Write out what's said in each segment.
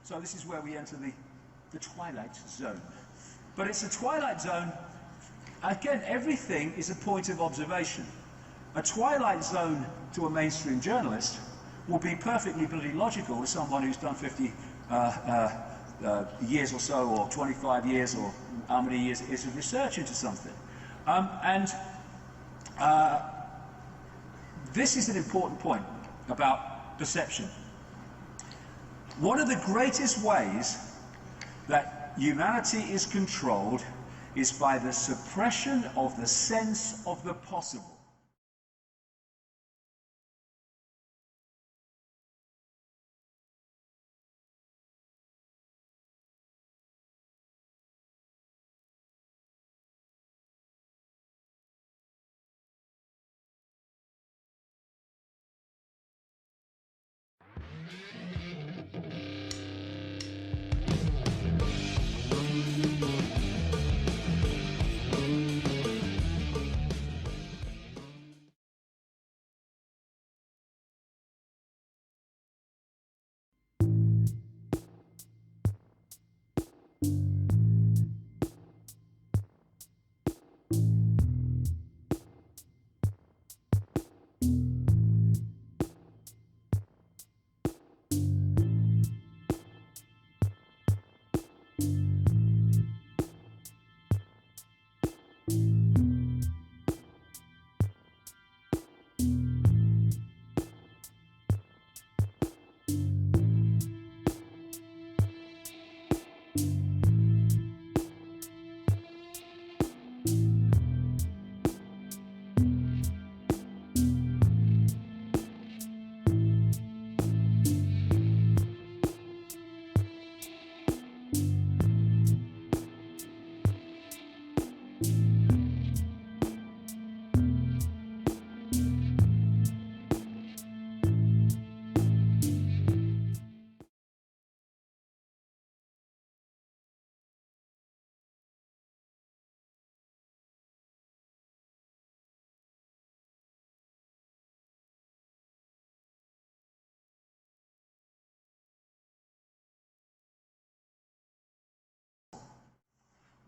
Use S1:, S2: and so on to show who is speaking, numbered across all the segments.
S1: So this is where we enter the twilight zone. But it's a twilight zone, again, everything is a point of observation. A twilight zone to a mainstream journalist will be perfectly bloody logical to someone who's done 50 years or so, or 25 years, or how many years it is of research into something. This is an important point about perception. One of the greatest ways that humanity is controlled is by the suppression of the sense of the possible.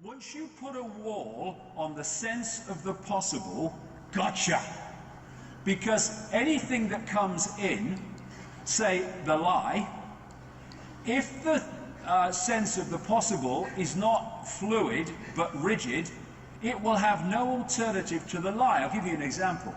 S1: Once you put a wall on the sense of the possible, gotcha! Because anything that comes in, say the lie, if the sense of the possible is not fluid but rigid, it will have no alternative to the lie. I'll give you an example.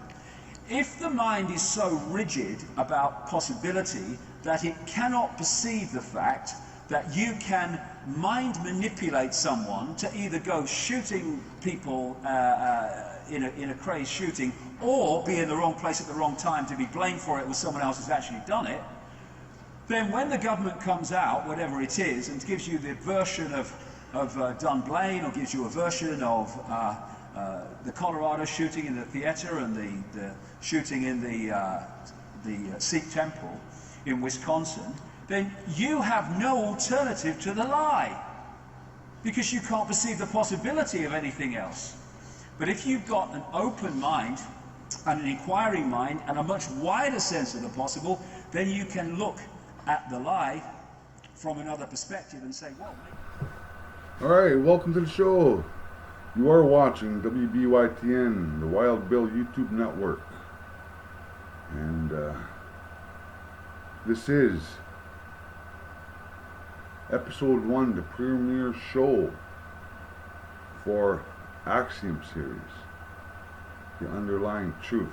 S1: If the mind is so rigid about possibility that it cannot perceive the fact that you can mind manipulate someone to either go shooting people in a crazed shooting, or be in the wrong place at the wrong time to be blamed for it when someone else has actually done it, then when the government comes out, whatever it is, and gives you the version of Dunblane, or gives you a version of the Colorado shooting in the theater and the shooting in the Sikh temple in Wisconsin, then you have no alternative to the lie, because you can't perceive the possibility of anything else. But if you've got an open mind and an inquiring mind and a much wider sense of the possible, then you can look at the lie from another perspective and say, well,
S2: all right, welcome to the show. You are watching WBYTN, the Wild Bill YouTube network, and this is episode 1, the premiere show for Axiom series, The Underlying Truth.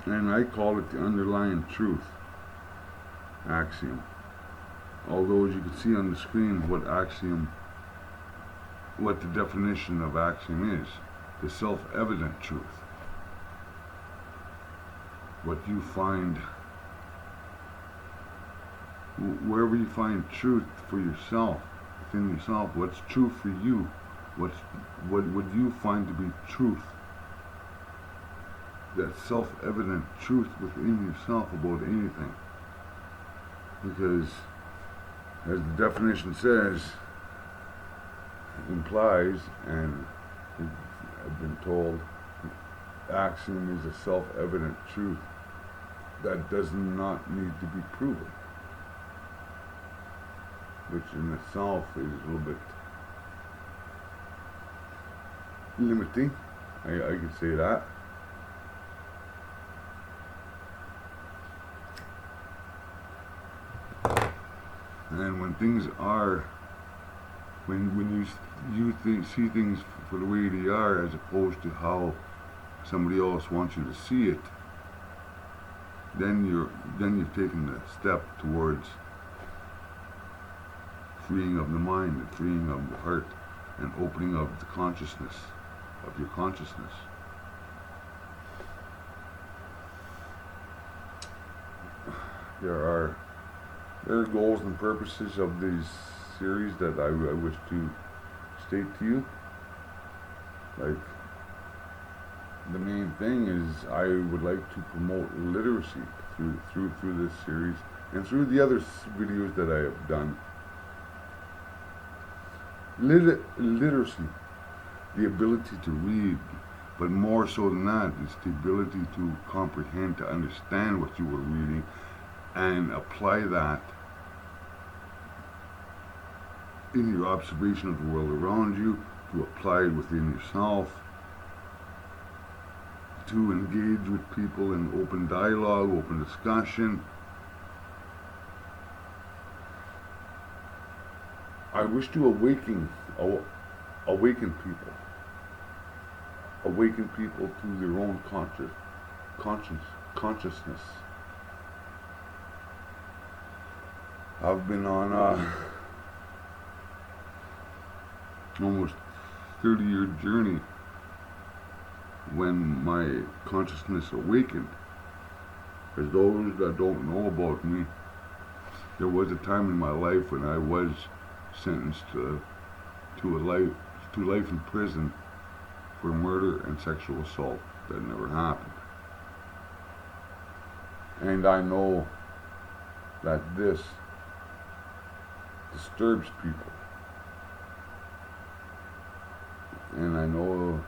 S2: And I call it The Underlying Truth, Axiom. Although, as you can see on the screen, what the definition of axiom is, the self-evident truth. What you find, wherever you find truth for yourself, within yourself, what's true for you, what would you find to be truth, that self-evident truth within yourself about anything. Because, as the definition says, implies, and I've been told, axiom is a self-evident truth that does not need to be proven, which in itself is a little bit limiting. I could say that. And when things are, when you see things for the way they are, as opposed to how somebody else wants you to see it, then you've taken the step towards freeing of the mind and freeing of the heart and opening of the consciousness, of your consciousness. There are goals and purposes of these series that I wish to state to you. Like, the main thing is I would like to promote literacy through this series and through the other videos that I have done. Literacy, the ability to read, but more so than that, it's the ability to comprehend, to understand what you were reading and apply that in your observation of the world around you, to apply it within yourself, to engage with people in open dialogue, open discussion. I wish to awaken people to their own consciousness. I've been on almost 30-year journey when my consciousness awakened. For those that don't know about me, there was a time in my life when I was sentenced to life in prison for murder and sexual assault that never happened. And I know that this disturbs people. And I know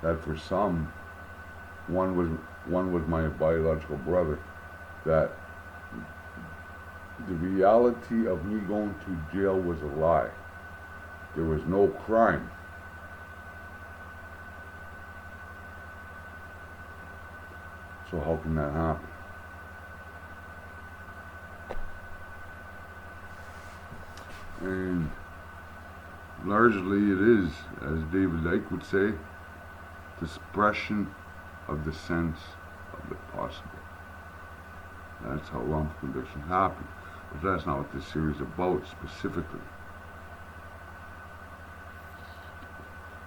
S2: that for some, one was my biological brother, that the reality of me going to jail was a lie. There was no crime. So how can that happen? And largely it is, as David Icke would say, the suppression of the sense of the possible. That's how wrongful conviction happened. But that's not what this series is about specifically.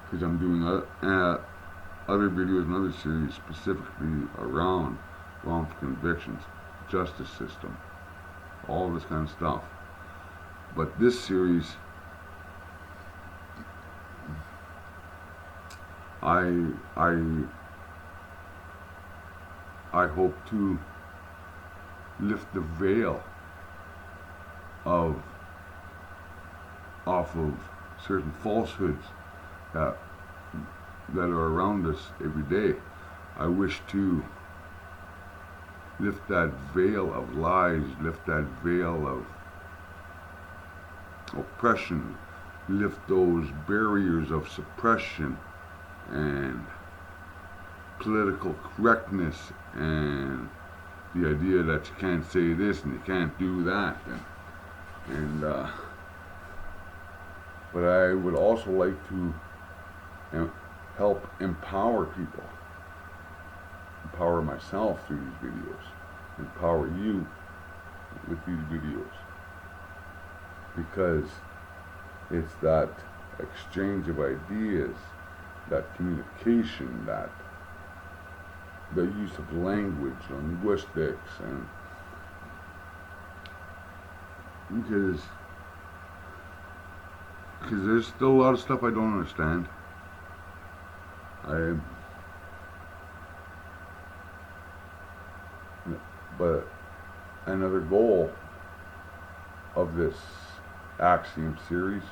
S2: Because I'm doing other videos and other series specifically around wrongful convictions, justice system, all this kind of stuff. But this series, I hope to lift the veil off of certain falsehoods that are around us every day. I wish to lift that veil of lies, lift that veil of oppression, lift those barriers of suppression and political correctness and the idea that you can't say this and you can't do that, but I would also like to help empower people, empower myself through these videos, empower you with these videos, because it's that exchange of ideas, that communication, that the use of language, linguistics, and because there's still a lot of stuff I don't understand. But another goal of this Axiom series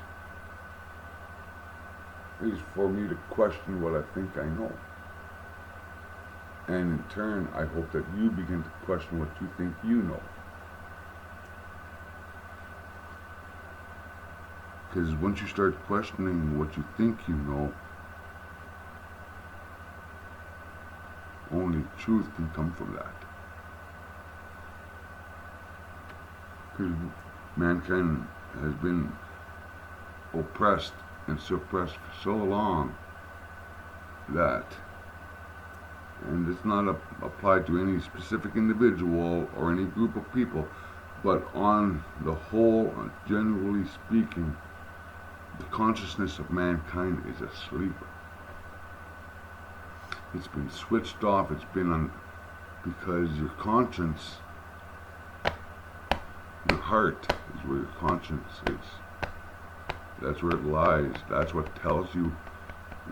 S2: is for me to question what I think I know. And in turn, I hope that you begin to question what you think you know. Because once you start questioning what you think you know, only truth can come from that. Because mankind has been oppressed and suppressed for so long that, and it's not applied to any specific individual or any group of people, but on the whole, generally speaking, the consciousness of mankind is asleep. It's been switched off. It's been on, because your conscience, your heart is where your conscience is. That's where it lies. That's what tells you,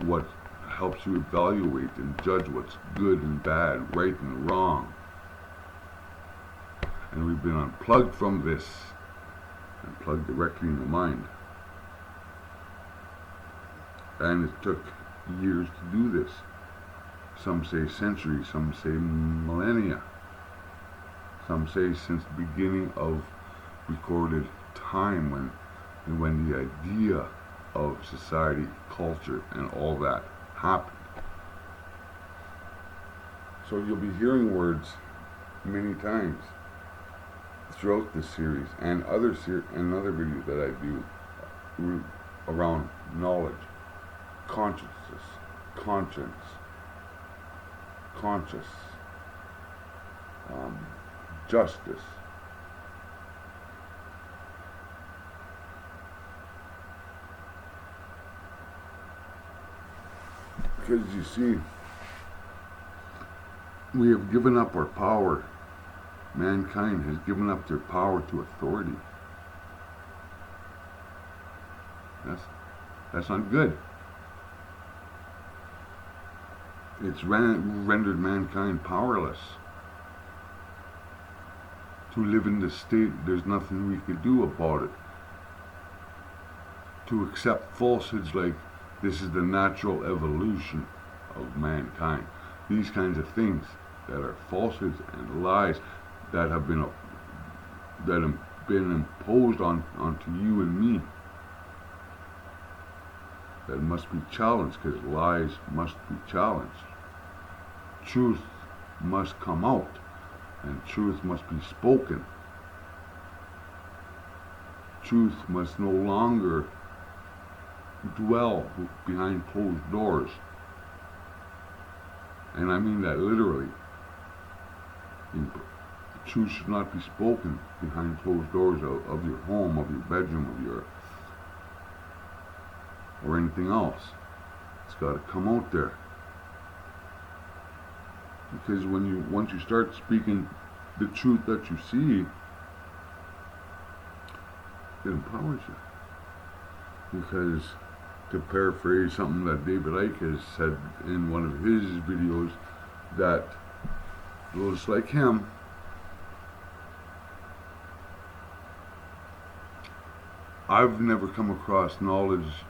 S2: what helps you evaluate and judge what's good and bad, right and wrong. And we've been unplugged from this and plugged directly in the mind. And it took years to do this. Some say centuries, some say millennia. Some say since the beginning of recorded time, when the idea of society, culture, and all that happened. So you'll be hearing words many times throughout this series and other videos that I do around knowledge, consciousness, conscience, conscious, justice. Because you see, we have given up our power. Mankind has given up their power to authority. That's not good. It's rendered mankind powerless. To live in this state, there's nothing we could do about it. To accept falsehoods like this is the natural evolution of mankind. These kinds of things that are falsehoods and lies that have been imposed onto you and me, that must be challenged, because lies must be challenged. Truth must come out, and truth must be spoken. Truth must no longer dwell behind closed doors. And I mean that literally. Truth should not be spoken behind closed doors of your home, of your bedroom, or anything else. It's got to come out there. Because once you start speaking the truth that you see, it empowers you. Because, to paraphrase something that David Icke has said in one of his videos, that those like him I've never come across knowledge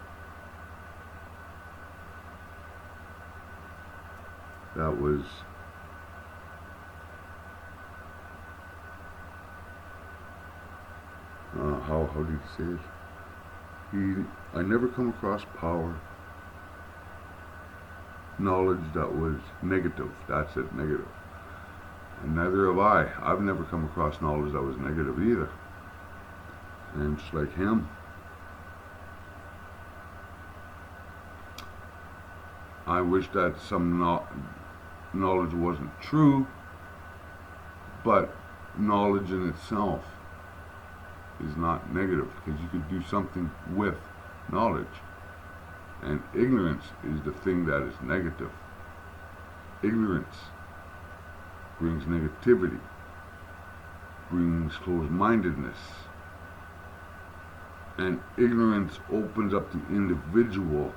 S2: that was how do you say it? I never come across knowledge that was negative. That's it, negative. And neither have I. I've never come across knowledge that was negative either. And just like him, I wish that some knowledge wasn't true, but knowledge in itself is not negative, because you could do something with knowledge. And ignorance is the thing that is negative. Ignorance brings negativity, brings closed-mindedness, and ignorance opens up the individual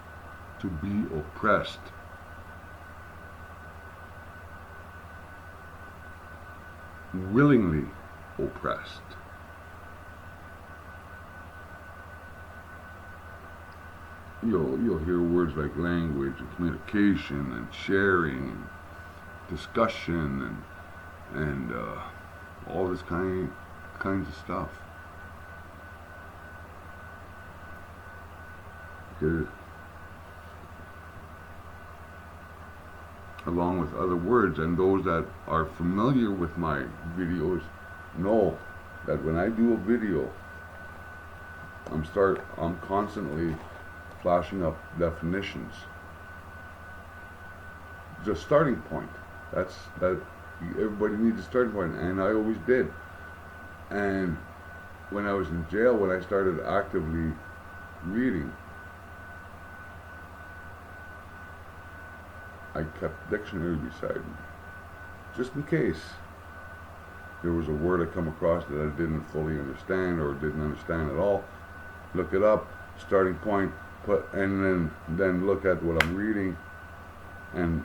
S2: to be oppressed. Willingly oppressed. You'll hear words like language and communication and sharing discussion and all this kinds of stuff. Because along with other words, and those that are familiar with my videos know that when I do a video, I'm constantly flashing up definitions. The starting point. That everybody needs a starting point, and I always did. And when I was in jail, when I started actively reading, I kept a dictionary beside me, just in case there was a word I come across that I didn't fully understand or didn't understand at all. Look it up, starting point, and then look at what I'm reading and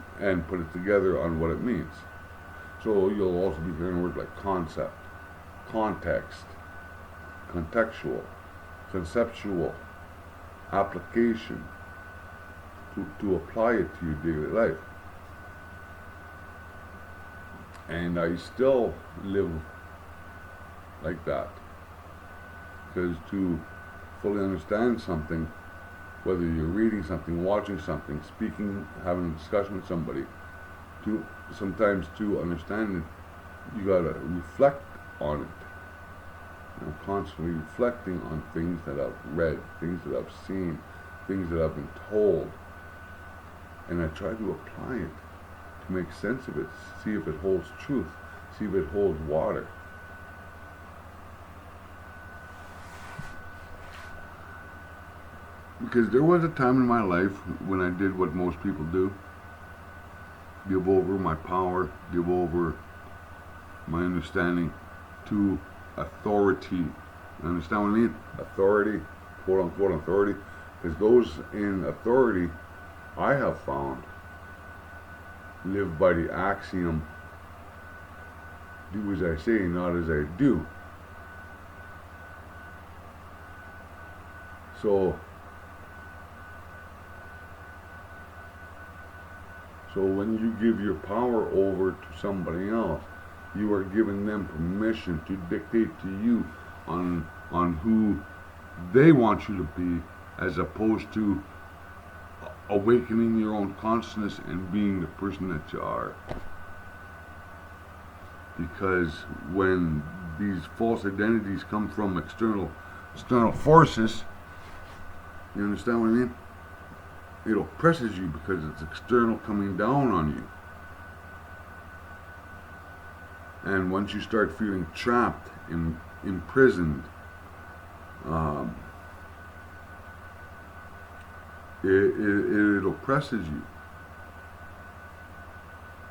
S2: put it together on what it means. So you'll also be hearing words like concept, context, contextual, conceptual, application, to apply it to your daily life. And I still live like that, because to fully understand something, whether you're reading something, watching something, speaking, having a discussion with somebody, sometimes to understand it, you gotta reflect on it. I'm constantly reflecting on things that I've read, things that I've seen, things that I've been told, and I try to apply it to make sense of it, see if it holds truth, see if it holds water. Because there was a time in my life when I did what most people do: give over my power, give over my understanding to authority. You understand what I mean? Authority, quote unquote authority, because those in authority, I have found, live by the axiom, do as I say, not as I do. So when you give your power over to somebody else, you are giving them permission to dictate to you on who they want you to be, as opposed to awakening your own consciousness and being the person that you are. Because when these false identities come from external forces, you understand what I mean? It oppresses you because it's external coming down on you. And once you start feeling trapped, imprisoned, it oppresses you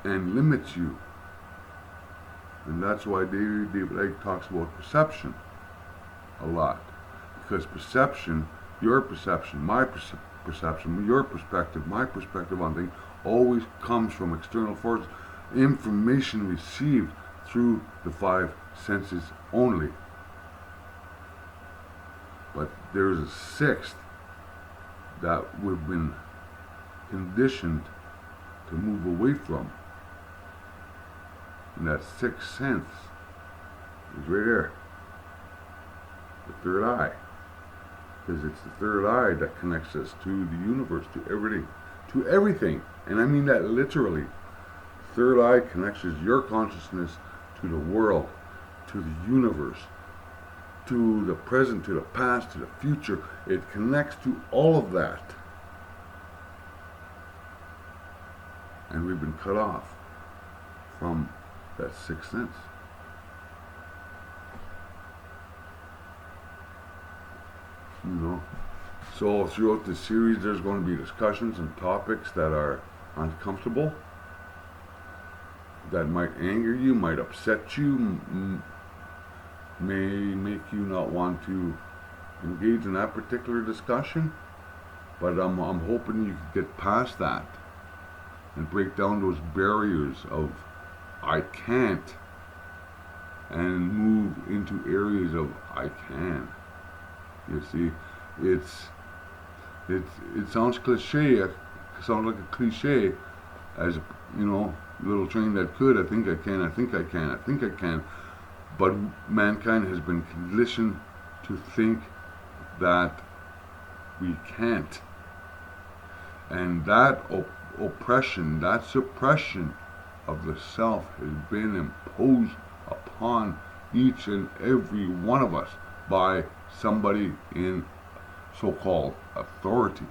S2: and limits you. And that's why David Icke talks about perception a lot. Because perception, your perception, my perception, your perspective, my perspective on things, always comes from external forces. Information received through the five senses only. But there's a sixth that we've been conditioned to move away from. And that sixth sense is right there, the third eye. Because it's the third eye that connects us to the universe, to everything. And I mean that literally. Third eye connects your consciousness to the world, to the universe, to the present, to the past, to the future. It connects to all of that. And we've been cut off from that sixth sense. You know, so throughout the series there's going to be discussions and topics that are uncomfortable, that might anger you, might upset you, may make you not want to engage in that particular discussion. But I'm hoping you can get past that and break down those barriers of I can't and move into areas of I can. You see, it sounds cliche, it sounds like a cliche, as you know, little train that could, I think I can, I think I can, I think I can. But mankind has been conditioned to think that we can't. And that oppression, that suppression of the self has been imposed upon each and every one of us by somebody in so-called authority.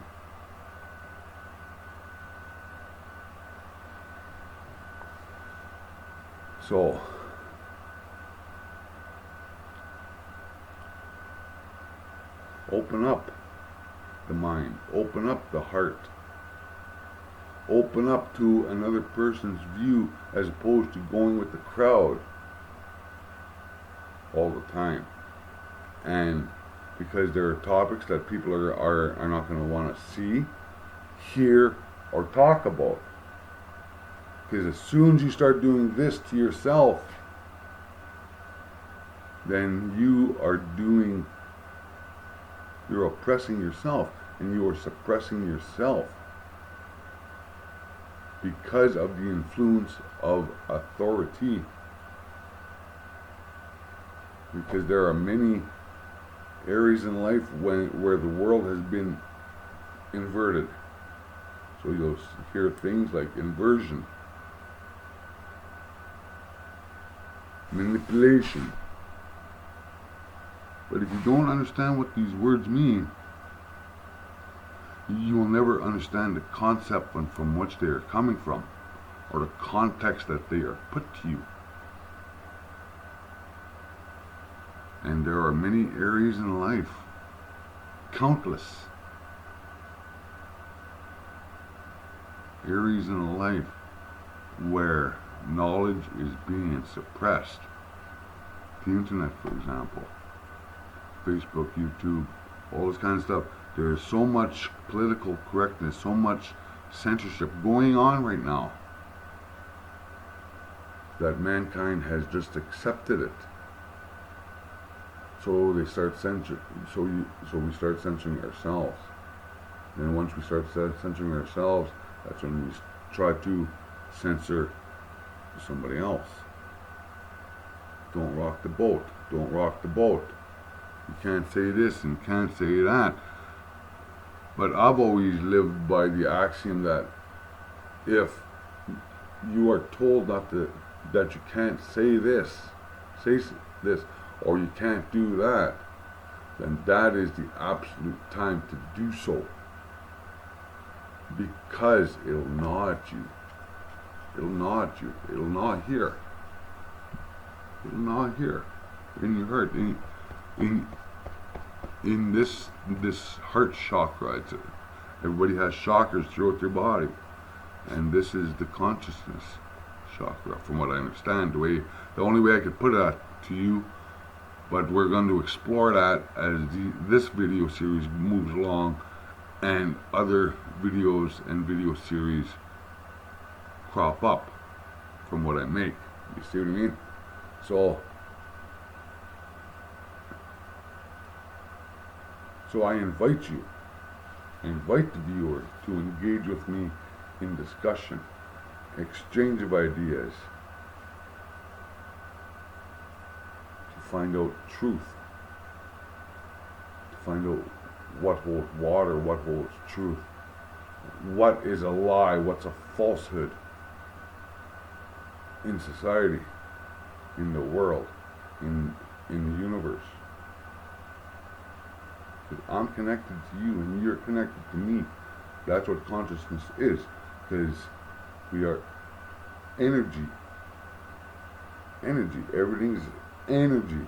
S2: So, open up the mind, open up the heart, open up to another person's view as opposed to going with the crowd all the time. And because there are topics that people are not going to want to see, hear, or talk about. Because as soon as you start doing this to yourself, then you're oppressing yourself, and you are suppressing yourself because of the influence of authority. Because there are many areas in life where the world has been inverted. So you'll hear things like inversion, manipulation. But if you don't understand what these words mean, you will never understand the concept from which they are coming from, or the context that they are put to you. And there are many areas in life, countless areas in life, where knowledge is being suppressed. The internet, for example, Facebook, YouTube, all this kind of stuff. There is so much political correctness, so much censorship going on right now that mankind has just accepted it. So they start censoring. So we start censoring ourselves. And once we start censoring ourselves, that's when we try to censor somebody else. Don't rock the boat. Don't rock the boat. You can't say this and can't say that. But I've always lived by the axiom that if you are told that you can't say this, or you can't do that, then that is the absolute time to do so. Because it'll gnaw at you. It'll gnaw at you. It'll gnaw here. It'll gnaw here. In your heart. In this heart chakra. Everybody has chakras throughout their body. And this is the consciousness chakra, from what I understand. The only way I could put it to you, but we're going to explore that as this video series moves along, and other videos and video series crop up from what I make. You see what I mean? So I invite you, I invite the viewer to engage with me in discussion, exchange of ideas, to find out truth, to find out what holds water, what holds truth, what is a lie, what's a falsehood in society, in the world, in the universe. Because I'm connected to you and you're connected to me. That's what consciousness is. Because we are energy. Energy. Everything's energy.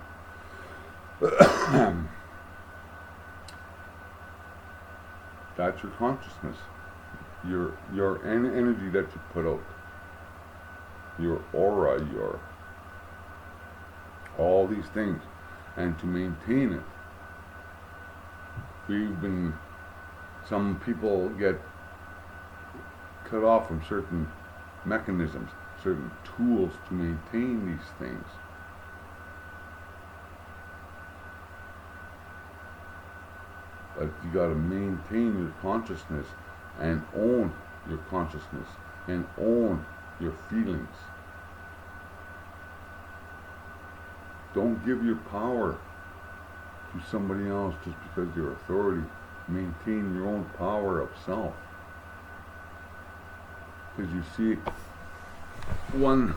S2: That's your consciousness. Your energy that you put out. Your aura, your all these things. And to maintain it, some people get cut off from certain mechanisms, certain tools to maintain these things. But you got to maintain your consciousness and own your consciousness and own your feelings. Don't give your power to somebody else just because they're authority. Maintain your own power of self. Because you see, one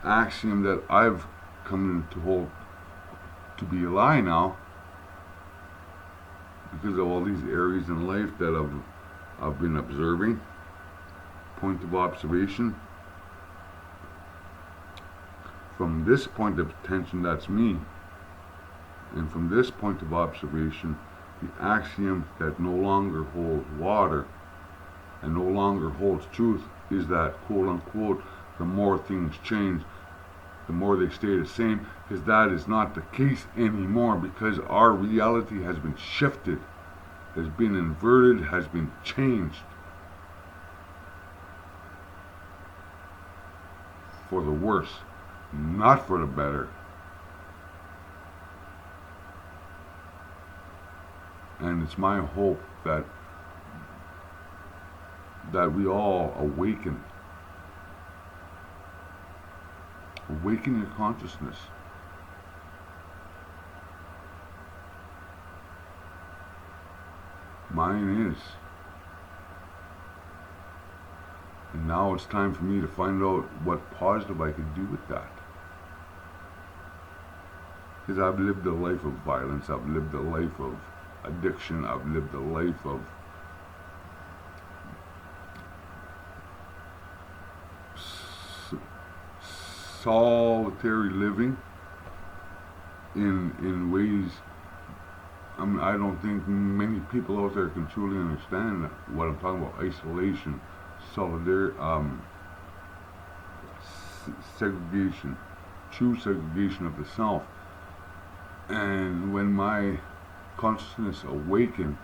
S2: axiom that I've come to hold to be a lie now, because of all these areas in life that I've been observing, point of observation. From this point of attention, that's me. And from this point of observation, the axiom that no longer holds water and no longer holds truth is that, quote unquote, the more things change, the more they stay the same, because that is not the case anymore, because our reality has been shifted, has been inverted, has been changed for the worse, not for the better. And it's my hope that we all awaken your consciousness. Mine is. And now it's time for me to find out what positive I can do with that. Because I've lived a life of violence, I've lived a life of addiction, I've lived a life of solitary living in ways I don't think many people out there can truly understand what I'm talking about. Isolation, segregation, true segregation of the self. And when my consciousness awakened,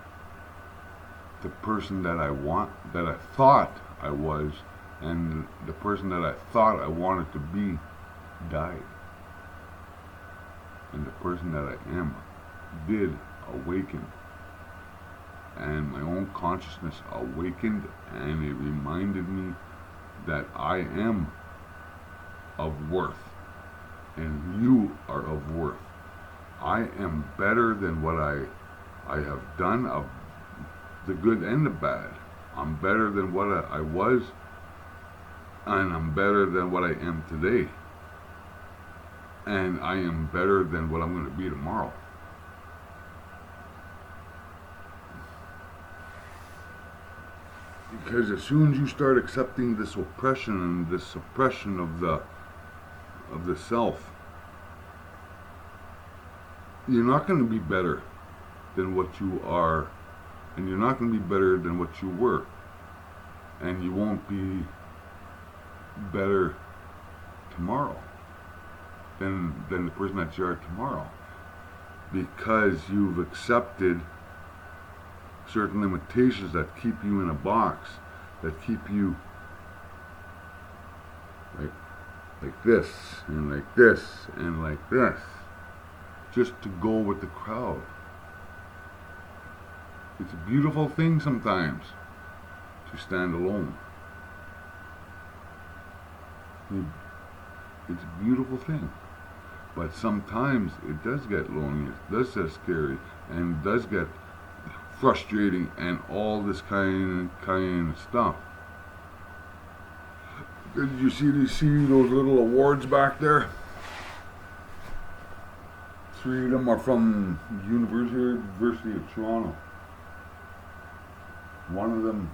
S2: the person that I thought I was, and the person that I thought I wanted to be died. And the person that I am did awaken. And my own consciousness awakened, and it reminded me that I am of worth, and you are of worth. I am better than what I have done, of the good and the bad. I'm better than what I was, and I'm better than what I am today. And I am better than what I'm going to be tomorrow. Because as soon as you start accepting this oppression and this suppression of the self, you're not going to be better than what you are, and you're not going to be better than what you were, and you won't be better tomorrow than the person that you are tomorrow, because you've accepted certain limitations that keep you in a box, that keep you like this and like this and like this, just to go with the crowd. It's a beautiful thing sometimes to stand alone. It's a beautiful thing. But sometimes it does get lonely, it does get scary, and it does get frustrating, and all this kind of stuff. Did you see those little awards back there? 3 of them are from University of Toronto. One of them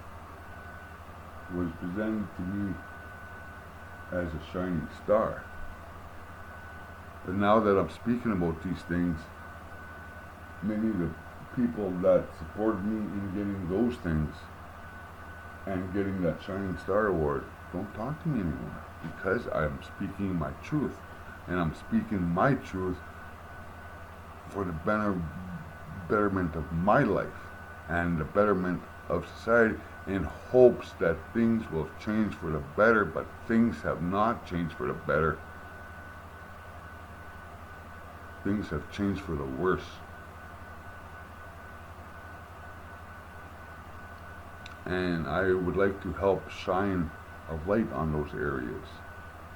S2: was presented to me as a shining star. But now that I'm speaking about these things, many of the people that supported me in getting those things and getting that Shining Star Award don't talk to me anymore, because I'm speaking my truth, and I'm speaking my truth for the betterment of my life and the betterment of society, in hopes that things will change for the better. But things have not changed for the better. Things have changed for the worse. And I would like to help shine of light on those areas,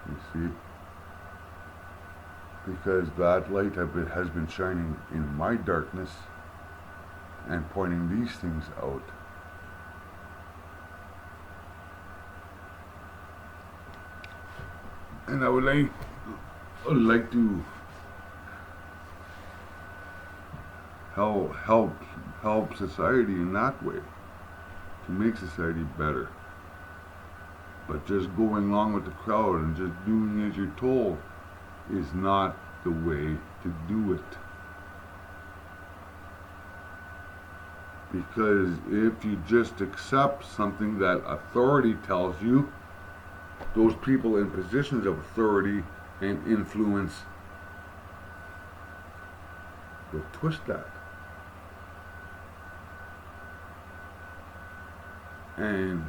S2: you see, because that light has been shining in my darkness and pointing these things out. And I would like to help society in that way, to make society better. But just going along with the crowd and just doing as you're told is not the way to do it. Because if you just accept something that authority tells you, those people in positions of authority and influence will twist that. And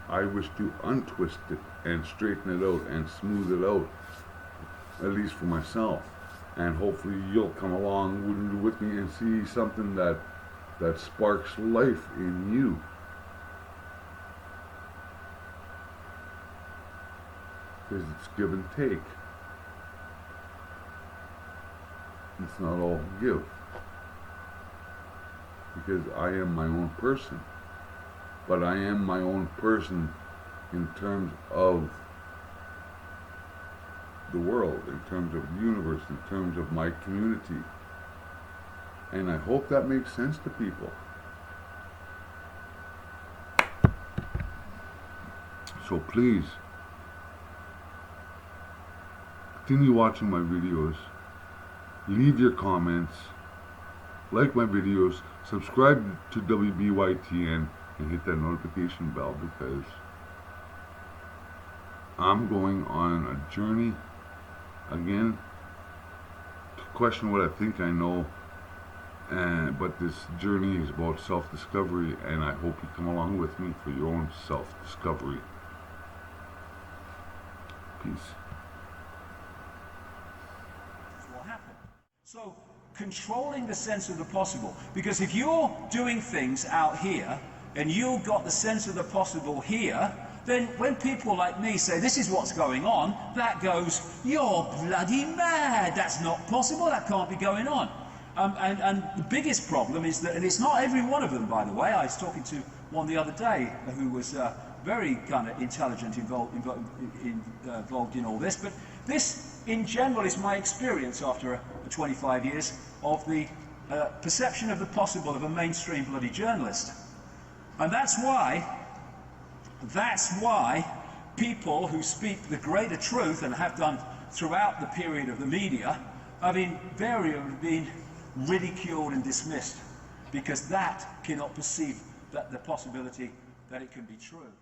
S2: I wish to untwist it and straighten it out and smooth it out, at least for myself. And hopefully you'll come along with me and see something that sparks life in you. Because it's give and take. It's not all give. Because I am my own person. But I am my own person in terms of the world, in terms of the universe, in terms of my community. And I hope that makes sense to people. So please, continue watching my videos, leave your comments, like my videos, subscribe to WBYTN, and hit that notification bell, because I'm going on a journey again to question what I think I know, but this journey is about self-discovery, and I hope you come along with me for your own self-discovery. Peace.
S1: What happened? So controlling the sense of the possible, because if you're doing things out here and you've got the sense of the possible here, then when people like me say this is what's going on, that goes, you're bloody mad, that's not possible, that can't be going on. And the biggest problem is that, and it's not every one of them, by the way. I was talking to one the other day who was very kind of intelligent, involved in all this, but this in general is my experience after 25 years of the perception of the possible of a mainstream bloody journalist. And that's why people who speak the greater truth, and have done throughout the period of the media, have invariably been ridiculed and dismissed, because that cannot perceive that the possibility that it can be true.